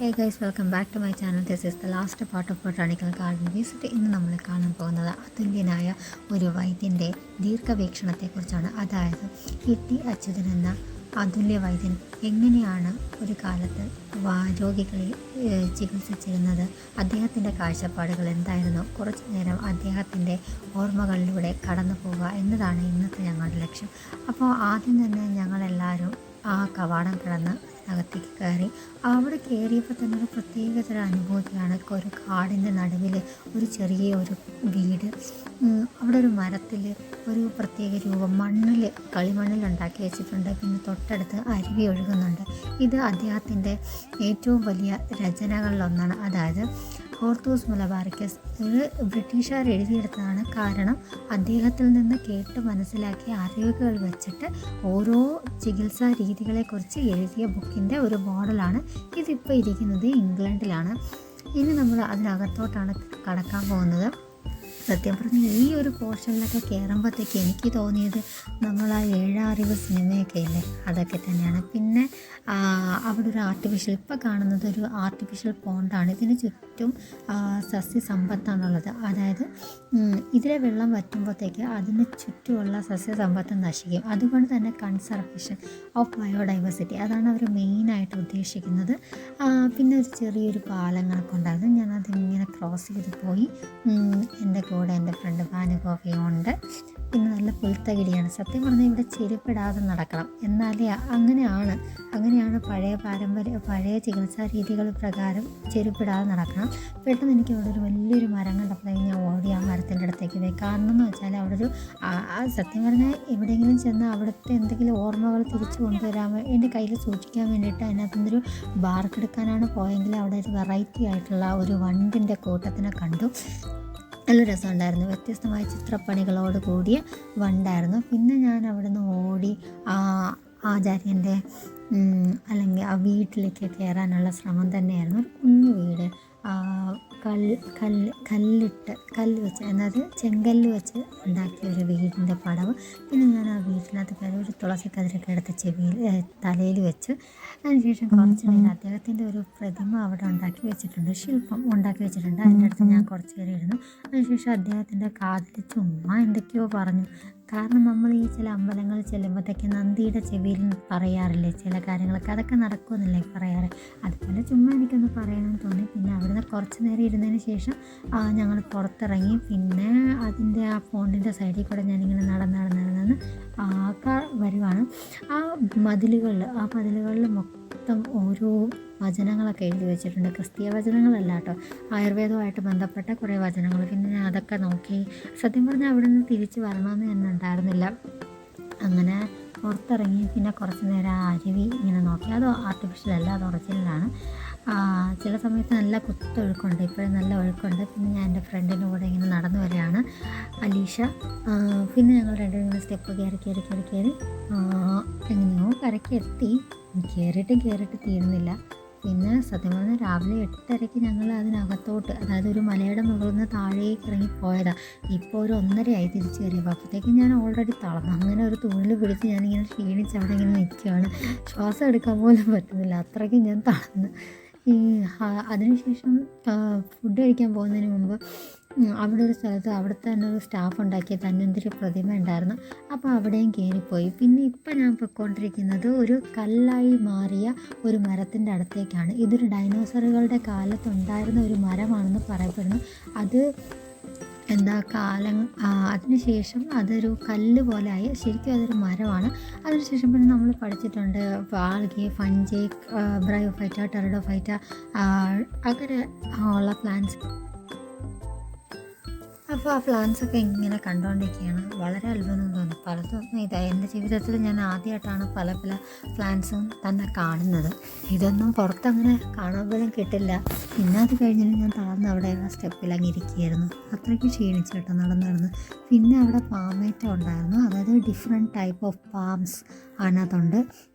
Hey guys, welcome back to my channel. This is the last part of Botanical Garden Visit. ഇന്ന് നമ്മൾ കാണാൻ പോകുന്നത് അതുല്യനായ ഒരു വൈദ്യൻ്റെ ദീർഘവീക്ഷണത്തെക്കുറിച്ചാണ്. അതായത് ടി അച്യുതൻ എന്ന അതുല്യ വൈദ്യൻ എങ്ങനെയാണ് ഒരു കാലത്ത് രോഗികളെ ചികിത്സിച്ചിരുന്നത്, അദ്ദേഹത്തിൻ്റെ കാഴ്ചപ്പാടുകൾ എന്തായിരുന്നു, കുറച്ചു നേരം അദ്ദേഹത്തിൻ്റെ ഓർമ്മകളിലൂടെ കടന്നു പോവുക എന്നതാണ് ഇന്നത്തെ ഞങ്ങളുടെ ലക്ഷ്യം. അപ്പോൾ ആദ്യം തന്നെ ഞങ്ങളെല്ലാവരും ആ കവാടം കടന്ന് അകത്തേക്ക് കയറി. അവിടെ കയറിയപ്പോൾ തന്നെ ഒരു പ്രത്യേകതരം അനുഭൂതിയാണ്. ഒരു കാടിൻ്റെ നടുവിൽ ഒരു ചെറിയ ഒരു വീട്, അവിടെ ഒരു മരത്തിൽ ഒരു പ്രത്യേക രൂപം കളിമണ്ണിൽ ഉണ്ടാക്കി വെച്ചിട്ടുണ്ട്. പിന്നെ തൊട്ടടുത്ത് അരുവി ഒഴുകുന്നുണ്ട്. ഇത് അദ്ദേഹത്തിൻ്റെ ഏറ്റവും വലിയ രചനകളിലൊന്നാണ്. അതായത് ഹോർത്തൂസ് മലബാറിക്കസ് ഒരു ബ്രിട്ടീഷുകാർ എഴുതിയെടുത്തതാണ്. കാരണം അദ്ദേഹത്തിൽ നിന്ന് കേട്ട് മനസ്സിലാക്കിയ അറിവുകൾ വെച്ചിട്ട് ഓരോ ചികിത്സാ രീതികളെക്കുറിച്ച് എഴുതിയ ബുക്കിൻ്റെ ഒരു മോഡലാണ്. ഇതിപ്പോൾ ഇരിക്കുന്നത് ഇംഗ്ലണ്ടിലാണ്. ഇനി നമ്മൾ അതിനകത്തോട്ടാണ് കടക്കാൻ പോകുന്നത്. സത്യം പറഞ്ഞാൽ ഈ ഒരു പോർഷനിലൊക്കെ കയറുമ്പോഴത്തേക്ക് എനിക്ക് തോന്നിയത് നമ്മൾ ആ ഏഴാറിവ് സിനിമയൊക്കെ ഇല്ലേ, അതൊക്കെ തന്നെയാണ്. പിന്നെ അവിടെ ഒരു ആർട്ടിഫിഷ്യൽ, ഇപ്പോൾ കാണുന്നത് ഒരു ആർട്ടിഫിഷ്യൽ പോണ്ടാണ്. ഇതിന് ചുറ്റും സസ്യസമ്പത്താണുള്ളത്. അതായത് ഇതിലെ വെള്ളം വറ്റുമ്പോഴത്തേക്ക് അതിന് ചുറ്റുമുള്ള സസ്യസമ്പത്ത് നശിക്കും. അതുകൊണ്ട് തന്നെ കൺസർവേഷൻ ഓഫ് ബയോഡൈവേഴ്സിറ്റി, അതാണ് അവർ മെയിനായിട്ട് ഉദ്ദേശിക്കുന്നത്. പിന്നെ ഒരു ചെറിയൊരു പാലങ്ങളൊക്കെ ഉണ്ടായിരുന്നു. ഞാനതിങ്ങനെ ക്രോസ് ചെയ്ത് പോയി. എൻ്റെ കൂടെ എൻ്റെ ഫ്രണ്ട് ഭാനുഗോപിയുണ്ട്. പിന്നെ നല്ല പുൽത്തകിടിയാണ്. സത്യം പറഞ്ഞാൽ ഇവിടെ ചെരുപ്പിടാതെ നടക്കണം. എന്നാലേ അങ്ങനെയാണ് പഴയ ചികിത്സാ രീതികൾ പ്രകാരം ചെരുപ്പിടാതെ നടക്കണം. പെട്ടെന്ന് എനിക്ക് അവിടെ ഒരു വലിയൊരു മരം കണ്ടപ്പോഴത്തേക്ക് ഞാൻ ഓടി ആ മരത്തിൻ്റെ അടുത്തേക്ക് പോയി. കാരണം എന്ന് വെച്ചാൽ അവിടെ ഒരു സത്യം പറഞ്ഞാൽ എവിടെയെങ്കിലും ചെന്ന് അവിടുത്തെ എന്തെങ്കിലും ഓർമ്മകൾ തിരിച്ചു കൊണ്ടുവരാൻ എൻ്റെ കയ്യിൽ സൂക്ഷിക്കാൻ വേണ്ടിയിട്ട് അതിനകത്തുനിന്നൊരു ബാർക്കെടുക്കാനാണ് പോയെങ്കിൽ അവിടെ ഒരു വെറൈറ്റി ആയിട്ടുള്ള ഒരു വണ്ടിൻ്റെ കൂട്ടത്തിനെ കണ്ടു. നല്ല രസമുണ്ടായിരുന്നു. വ്യത്യസ്തമായ ചിത്രപ്പണികളോട് കൂടിയ വണ്ടായിരുന്നു. പിന്നെ ഞാൻ അവിടുന്ന് ഓടി ആചാര്യൻ്റെ അല്ലെങ്കിൽ ആ വീട്ടിലേക്ക് കയറാനുള്ള ശ്രമം തന്നെയായിരുന്നു. ഒരു കുഞ്ഞു വീട്, കല്ല് വെച്ച്, അതായത് ചെങ്കല്ല് വെച്ച് ഉണ്ടാക്കിയ ഒരു വീടിൻ്റെ പടവ്. പിന്നെ ഞാൻ ആ വീട്ടിനകത്ത് കയറി ഒരു തുളസിക്കതിരൊക്കെ എടുത്ത് തലയിൽ വെച്ച് അതിനുശേഷം കുറച്ച് നേരം അദ്ദേഹത്തിൻ്റെ ഒരു പ്രതിമ അവിടെ ഉണ്ടാക്കി വെച്ചിട്ടുണ്ട്, ശില്പം ഉണ്ടാക്കി വെച്ചിട്ടുണ്ട്. അതിൻ്റെ അടുത്ത് ഞാൻ കുറച്ച് നേരം ഇരുന്നു. അതിനുശേഷം അദ്ദേഹത്തിൻ്റെ കാതിൽ ചുമ്മാ എന്തൊക്കെയോ പറഞ്ഞു. കാരണം നമ്മൾ ഈ ചില അമ്പലങ്ങളിൽ ചെല്ലുമ്പോഴത്തേക്ക് നന്ദിയുടെ ചെവിയിൽ പറയാറില്ലേ ചില കാര്യങ്ങളൊക്കെ, അതൊക്കെ നടക്കുമെന്നല്ലേ പറയാറ്. അതുപോലെ ചുമ്മാ എനിക്കൊന്ന് പറയാമെന്ന് തോന്നി. പിന്നെ അവിടുന്ന് കുറച്ച് നേരം ഇരുന്നതിന് ശേഷം ഞങ്ങൾ പുറത്തിറങ്ങി. പിന്നെ അതിൻ്റെ ആ ഫോണ്ടിൻ്റെ സൈഡിൽ കൂടെ ഞാനിങ്ങനെ നടന്ന് വരുവാണ്. ആ മതിലുകളിൽ മൊത്തം ഓരോ വചനങ്ങളൊക്കെ എഴുതി വെച്ചിട്ടുണ്ട്. ക്രിസ്തീയ വചനങ്ങളല്ല കേട്ടോ, ആയുർവേദവുമായിട്ട് ബന്ധപ്പെട്ട കുറേ വചനങ്ങൾ. പിന്നെ ഞാൻ അതൊക്കെ നോക്കി. സത്യം പറഞ്ഞാൽ അവിടെ നിന്ന് തിരിച്ച് വരണമെന്ന് തന്നെ ഉണ്ടായിരുന്നില്ല. അങ്ങനെ പുറത്തിറങ്ങി. പിന്നെ കുറച്ച് നേരം ആ അരുവി ഇങ്ങനെ നോക്കി. അത് ആർട്ടിഫിഷ്യൽ അല്ല, അത് ഒറിജിനലാണ്. ചില സമയത്ത് നല്ല കുത്തൊഴുക്കുണ്ട്, ഇപ്പോഴും നല്ല ഒഴുക്കുണ്ട്. പിന്നെ ഞാൻ എൻ്റെ ഫ്രണ്ടിൻ്റെ കൂടെ ഇങ്ങനെ നടന്നു വരികയാണ്, അലീഷ. പിന്നെ ഞങ്ങൾ രണ്ടും ഇങ്ങനെ സ്റ്റെപ്പ് കയറി എങ്ങനെയോ കരയ്ക്ക് എത്തി. കയറിയിട്ട് തീരുന്നില്ല. പിന്നെ സത്യം പറഞ്ഞാൽ രാവിലെ 8:30 ഞങ്ങൾ അതിനകത്തോട്ട്, അതായത് ഒരു മലയുടെ മുകളിൽ നിന്ന് താഴേക്ക് ഇറങ്ങി പോയതാണ്. ഇപ്പോൾ ഒരു 1:30 തിരിച്ച് കയറിയപ്പോൾ. അപ്പോഴത്തേക്കും ഞാൻ ഓൾറെഡി തളർന്നു. അങ്ങനെ ഒരു തുണിൽ പിടിച്ച് ഞാനിങ്ങനെ ക്ഷീണിച്ച് അവിടെ ഇങ്ങനെ നിൽക്കുകയാണ്. ശ്വാസം എടുക്കാൻ പോലും പറ്റുന്നില്ല, അത്രയ്ക്കും ഞാൻ തളർന്നു. അതിനുശേഷം ഫുഡ് കഴിക്കാൻ പോകുന്നതിന് മുമ്പ് അവിടെ ഒരു സ്ഥലത്ത് അവിടുത്തെ തന്നെ ഒരു സ്റ്റാഫ് ഉണ്ടാക്കിയ ധന്വന്തരി പ്രതിമ ഉണ്ടായിരുന്നു. അപ്പോൾ അവിടെയും കയറിപ്പോയി. പിന്നെ ഇപ്പം ഞാൻ പോയിക്കൊണ്ടിരിക്കുന്നത് ഒരു കല്ലായി മാറിയ ഒരു മരത്തിൻ്റെ അടുത്തേക്കാണ്. ഇതൊരു ഡൈനോസറുകളുടെ കാലത്തുണ്ടായിരുന്ന ഒരു മരമാണെന്ന് പറയപ്പെടുന്നു. അത് അതിനുശേഷം അതൊരു കല്ല് പോലെ ആയി. ശരിക്കും അതൊരു മരമാണ്. അതിനുശേഷം പിന്നെ നമ്മൾ പഠിച്ചിട്ടുണ്ട് ആൽഗെ, ഫഞ്ചെ, ബ്രയോഫൈറ്റ, ടെറിഡോഫൈറ്റ, അങ്ങനെ ഉള്ള പ്ലാന്റ്സ്. അപ്പോൾ ആ പ്ലാന്റ്സൊക്കെ ഇങ്ങനെ കണ്ടുകൊണ്ടിരിക്കുകയാണ്. വളരെ അത്ഭുതം തോന്നി. പലതും എൻ്റെ ജീവിതത്തിൽ ഞാൻ ആദ്യമായിട്ടാണ് പല പ്ലാന്റ്സും തന്നെ കാണുന്നത്. ഇതൊന്നും പുറത്തങ്ങനെ കാണാൻ പോലും കിട്ടില്ല. പിന്നെ അത് കഴിഞ്ഞിട്ട് ഞാൻ തളർന്ന് അവിടെ ആ സ്റ്റെപ്പിൽ അങ്ങ് ഇരിക്കുകയായിരുന്നു. അത്രയ്ക്ക് ക്ഷീണിച്ചു കേട്ടോ നടന്ന്. പിന്നെ അവിടെ പാമേറ്റ ഉണ്ടായിരുന്നു. അതായത് ഡിഫറെൻറ്റ് ടൈപ്പ് ഓഫ് പാംസ് അതിനകത്തുണ്ട്.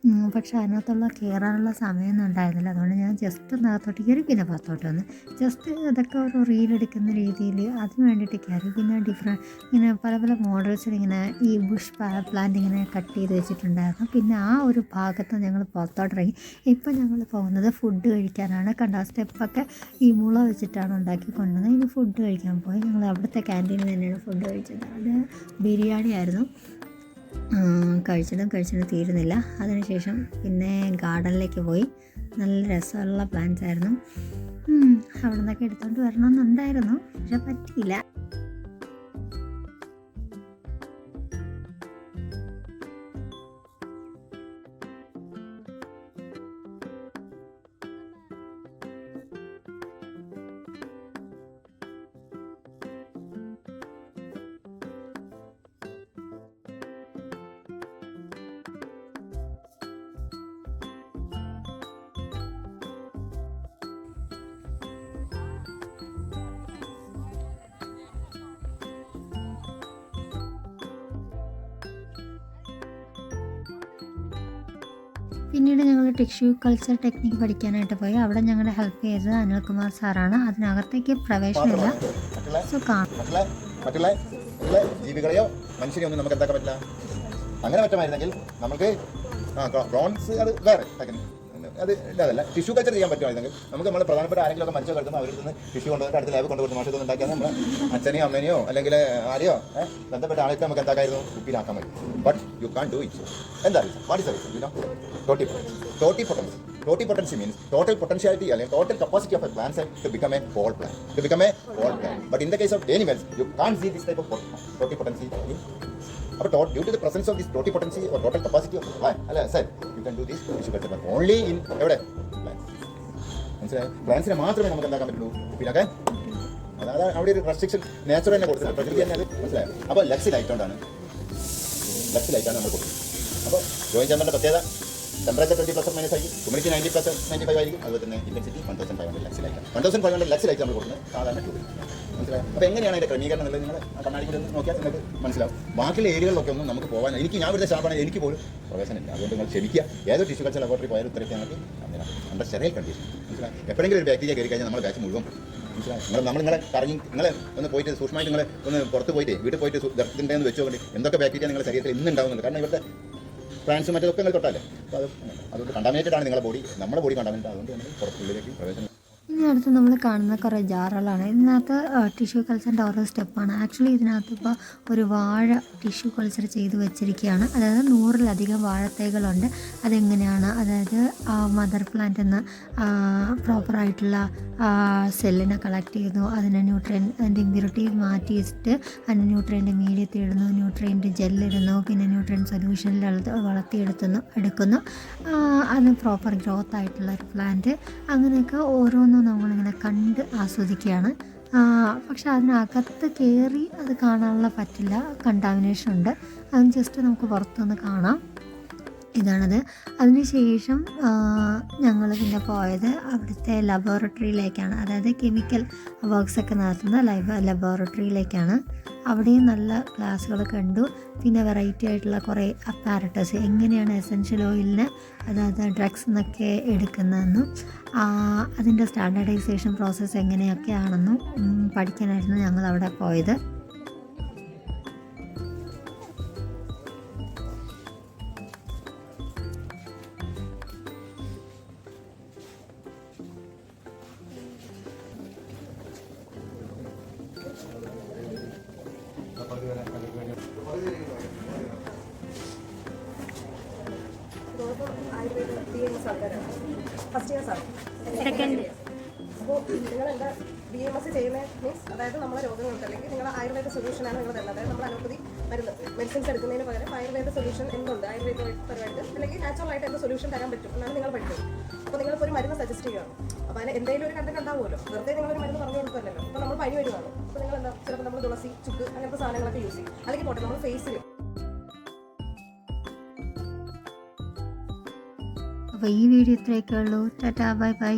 പക്ഷേ അതിനകത്തുള്ള കയറാനുള്ള സമയമൊന്നും ഉണ്ടായിരുന്നില്ല. അതുകൊണ്ട് ഞാൻ ജസ്റ്റ് അതിനകത്തോട്ട് കയറി പിന്നെ പുറത്തോട്ട് വന്ന് ജസ്റ്റ് അതൊക്കെ ഒരു റീലെടുക്കുന്ന രീതിയിൽ അതിന് വേണ്ടിയിട്ട് കയറി. പിന്നെ ഇങ്ങനെ പല പല മോഡൽസിൽ ഇങ്ങനെ ഈ ബുഷ് പ്ലാന്റ് ഇങ്ങനെ കട്ട് ചെയ്ത് വെച്ചിട്ടുണ്ടായിരുന്നു. പിന്നെ ആ ഒരു ഭാഗത്ത് ഞങ്ങൾ പുറത്തോട്ടിറങ്ങി. ഇപ്പം ഞങ്ങൾ പോകുന്നത് ഫുഡ് കഴിക്കാനാണ്. കണ്ട സ്റ്റെപ്പൊക്കെ ഈ മുള വെച്ചിട്ടാണ് ഉണ്ടാക്കി കൊണ്ടുവന്നത്. ഇനി ഫുഡ് കഴിക്കാൻ പോയി. ഞങ്ങൾ അവിടുത്തെ ക്യാൻറ്റീനിൽ തന്നെയാണ് ഫുഡ് കഴിച്ചത്. അത് ബിരിയാണി ആയിരുന്നു. കഴിച്ചിട്ടും തീരുന്നില്ല. അതിനുശേഷം പിന്നെ ഗാർഡനിലേക്ക് പോയി. നല്ല രസമുള്ള പ്ലാന്റ്സ് ആയിരുന്നു. അവിടെ നിന്നൊക്കെ എടുത്തുകൊണ്ട് വരണമെന്നുണ്ടായിരുന്നു, പക്ഷെ പറ്റിയില്ല. പിന്നീട് ഞങ്ങൾ ടിഷ്യൂ കൾച്ചർ ടെക്നിക്ക് പഠിക്കാനായിട്ട് പോയി. അവിടെ ഞങ്ങളെ ഹെൽപ്പ് ചെയ്തത് അനിൽകുമാർ സാറാണ്. അതിനകത്തേക്ക് പ്രവേശനമില്ല. സോ മറ്റുള്ള ജീവികളെയോ മനുഷ്യനെയോ ഒന്നും നമുക്ക് എന്താക്കാൻ പറ്റില്ല. അങ്ങനെ പറ്റുമായിരുന്നെങ്കിൽ നമുക്ക് പ്രോൺസ് അത് വേറെ അത് ഇല്ലാതല്ല. ടിഷ്യൂ കൾച്ചർ ചെയ്യാൻ പറ്റുമായിരുന്നെങ്കിൽ നമുക്ക് നമ്മൾ പ്രധാനപ്പെട്ട ആരെങ്കിലും മനുഷ്യ കിടക്കുമ്പോൾ അവരിൽ നിന്ന് ടിഷ്യൂ കൊണ്ടുവന്നിട്ട് അടുത്ത ലാബ് കൊണ്ടുവരുന്ന മാഷത്തൊന്നും ഉണ്ടാക്കിയാൽ നമ്മൾ അച്ഛനെയോ അമ്മേനെയോ അല്ലെങ്കിൽ ആരെയോ ബന്ധപ്പെട്ട ആൾക്ക് നമുക്ക് എന്താക്കായിരുന്നു കുപ്പിയിലാക്കാൻ പറ്റും. But you can do it. എന്താ reason? What is the reason? You know, totipotency. Totipotency means total potentiality or total capacity of a plant cell to become a whole plant. But in the case of animals, you can't see this type of totipotency. Due to the presence of this totipotency or total capacity of the plant, you can do this tissue culture but only in plants. Plants മാത്രമേ നമുക്ക് എന്താക്കാൻ പറ്റുള്ളൂ കുപ്പിയിലൊക്കെ. അതായത് അവിടെ ഒരു restriction nature തന്നെ കൊടുത്തത്, പ്രകൃതി തന്നെ. അത് മനസ്സിലായോ? അപ്പോൾ ലക്സ് ലൈറ്റാണ് നമ്മൾ കൊടുക്കുന്നത്. അപ്പോൾ ജോയിൻ ചേമ്പറിൻ്റെ പ്രത്യേകത ടെമ്പറേച്ചർ 20+- ആയിരിക്കും, ഹ്യൂമിഡിറ്റി 90+95 ആയിരിക്കും. അതുപോലെ തന്നെ ഇന്റൻസിറ്റി 1500 ലക്സ് ലൈറ്റാണ്. 1500 ലക്സ് ലൈറ്റ് നമ്മൾ കൊടുക്കുന്നത് സാധാരണ ട്യൂബിൽ. മനസ്സിലായോ? അപ്പോൾ എങ്ങനെയാണ് അതിൻ്റെ ക്രമീകരണം എന്നുള്ളത് നിങ്ങൾ കണ്ണാടി കൂടി ഒന്ന് നോക്കിയാൽ നിങ്ങൾക്ക് മനസ്സിലാവും. ബാക്കിയുള്ള ഏരിയകളിലൊക്കെ ഒന്നും നമുക്ക് പോകാൻ, ഞാൻ ഇവിടുത്തെ സ്റ്റാഫാണ്, എനിക്ക് പോലും പ്രവേശനമില്ല. അതുകൊണ്ട് നിങ്ങൾ ക്ഷമിക്കുക. ഏതോ ടിഷ്യൂ കൾച്ചർ ലബോറട്ടറി പോയാലും ഉത്തരത്തിൽ ഞങ്ങൾക്ക് നമ്മുടെ സ്റ്റെറൈൽ കണ്ടീഷൻ. മനസ്സിലായി? എപ്പോഴെങ്കിലും ഒരു ബാക്ടീരിയ കയറി കഴിഞ്ഞാൽ നമ്മുടെ ബാച്ച് മുഴുവൻ. മനസ്സിലായി? നിങ്ങളെ കറങ്ങി ഒന്ന് പോയിട്ട് സൂക്ഷ്മമായിട്ട് നിങ്ങൾ ഒന്ന് പുറത്ത് പോയിട്ട് വീട്ടിൽ പോയിട്ട് ദർശനത്തിൻ്റെ വെച്ച് നോക്കി എന്തൊക്കെ ബാക്ടീരിയ നിങ്ങളുടെ ശരീരത്തിൽ ഇന്നുണ്ടാവുന്നുണ്ട്. കാരണം ഇവിടുത്തെ പ്ലാന്റ്സും മറ്റൊക്കെ നിങ്ങൾ തൊട്ടല്ലേ. അപ്പോൾ അതുകൊണ്ട് കണ്ടാമിനേറ്റഡ് ആണ് നിങ്ങളുടെ ബോഡി, നമ്മുടെ ബോഡി കണ്ടാമിനേറ്റ്. അതുകൊണ്ട് നമ്മൾ പുറത്തുള്ളിലേക്ക് പ്രവേശനം. ഇനി അടുത്ത് നമ്മൾ കാണുന്ന കുറേ ജാറുകളാണ്. ഇതിനകത്ത് ടിഷ്യൂ കൾച്ചറിൻ്റെ ഓരോ സ്റ്റെപ്പാണ്. ആക്ച്വലി ഇതിനകത്ത് ഇപ്പോൾ ഒരു വാഴ ടിഷ്യൂ കൾച്ചർ ചെയ്ത് വെച്ചിരിക്കുകയാണ്. അതായത് 100-ലധികം വാഴത്തൈകളുണ്ട്. അതെങ്ങനെയാണ്, അതായത് മദർ പ്ലാന്റിൽ നിന്ന് പ്രോപ്പറായിട്ടുള്ള സെല്ലിനെ കളക്ട് ചെയ്യുന്നു, അതിനെ അതിൻ്റെ ഇമ്പ്യൂരിറ്റി മാറ്റിയിട്ട് അതിന് ന്യൂട്രിയൻ്റ് മീഡിയത്തിൽ ഇടുന്നു, ന്യൂട്രിയൻ്റ് ജെല്ലിടുന്നു, പിന്നെ ന്യൂട്രിയൻ്റ് സൊല്യൂഷനിൽ എടുക്കുന്നു. അത് പ്രോപ്പർ ഗ്രോത്ത് ആയിട്ടുള്ള ഒരു പ്ലാന്റ്. അങ്ങനെയൊക്കെ ഓരോന്നും നമ്മളിങ്ങനെ കണ്ട് ആസ്വദിക്കുകയാണ്. പക്ഷെ അതിനകത്ത് കയറി അത് കാണാനുള്ള പറ്റില്ല, കണ്ടാമിനേഷൻ ഉണ്ട്. അത് ജസ്റ്റ് നമുക്ക് പുറത്തുനിന്ന് കാണാം. ഇതാണത്. അതിനുശേഷം ഞങ്ങൾ പിന്നെ പോയത് അവിടുത്തെ ലബോറട്ടറിയിലേക്കാണ്. അതായത് കെമിക്കൽ വർക്ക്സൊക്കെ നടത്തുന്ന ലബോറട്ടറിയിലേക്കാണ്. അവിടെയും നല്ല ക്ലാസ്സുകൾ കണ്ടു. പിന്നെ വെറൈറ്റി ആയിട്ടുള്ള കുറേ അപ്പാരറ്റസ്, എങ്ങനെയാണ് എസെൻഷ്യൽ ഓയിലിന്, അതായത് ഡ്രഗ്സ് എന്നൊക്കെ എടുക്കുന്നതെന്നും അതിൻ്റെ സ്റ്റാൻഡേർഡൈസേഷൻ പ്രോസസ്സ് എങ്ങനെയൊക്കെയാണെന്നും പഠിക്കാനായിരുന്നു ഞങ്ങൾ അവിടെ പോയത്. ഫസ്റ്റ് ഇയേഴ്സ് ആണ്. സെക്കൻഡ്. അപ്പോൾ നിങ്ങളെന്താ BMS ചെയ്യുന്നത് മീൻസ് അതായത് നമ്മളെ രോഗങ്ങൾക്ക് അല്ലെങ്കിൽ നിങ്ങൾ ആയുർവേദ സൊല്യൂഷനാണ് നിങ്ങൾ തരുന്നത്. അതായത് നമ്മൾ അലോപ്പതി മെഡിസിൻസ് എടുക്കുന്നതിന് പകരം ആയുർവേദ സൊല്യൂഷൻ എന്തുണ്ട്, ആയുർവേദ പരമായിട്ട് അല്ലെങ്കിൽ നാച്ചുറൽ ആയിട്ട് എന്ത് സൊല്യൂഷൻ തരാൻ പറ്റും എന്നാണ് നിങ്ങൾ പഠിക്കുന്നത്. അപ്പോൾ നിങ്ങളിപ്പോൾ ഒരു മരുന്ന് സജസ്റ്റ് ചെയ്യുകയാണ്. അപ്പോൾ അതിന് എന്തെങ്കിലും ഒരു കണ്ടന്റ് ഉണ്ടാവുമല്ലോ, വെറുതെ നിങ്ങളൊരു മരുന്ന് പറഞ്ഞു കൊടുക്കുമല്ലോ. അപ്പോൾ നമ്മൾ പനി വരുവാണ്, അപ്പോൾ നിങ്ങൾ എന്താ ചിലപ്പോൾ നമ്മൾ തുളസി, ചുക്ക് അങ്ങനത്തെ സാധനങ്ങളൊക്കെ യൂസ് ചെയ്യും. അല്ലെങ്കിൽ പോട്ടെ നമ്മൾ ഫേസിൽ. അപ്പോൾ ഈ വീഡിയോ ഇത്രയൊക്കെ ഉള്ളൂ. Tata, bye bye.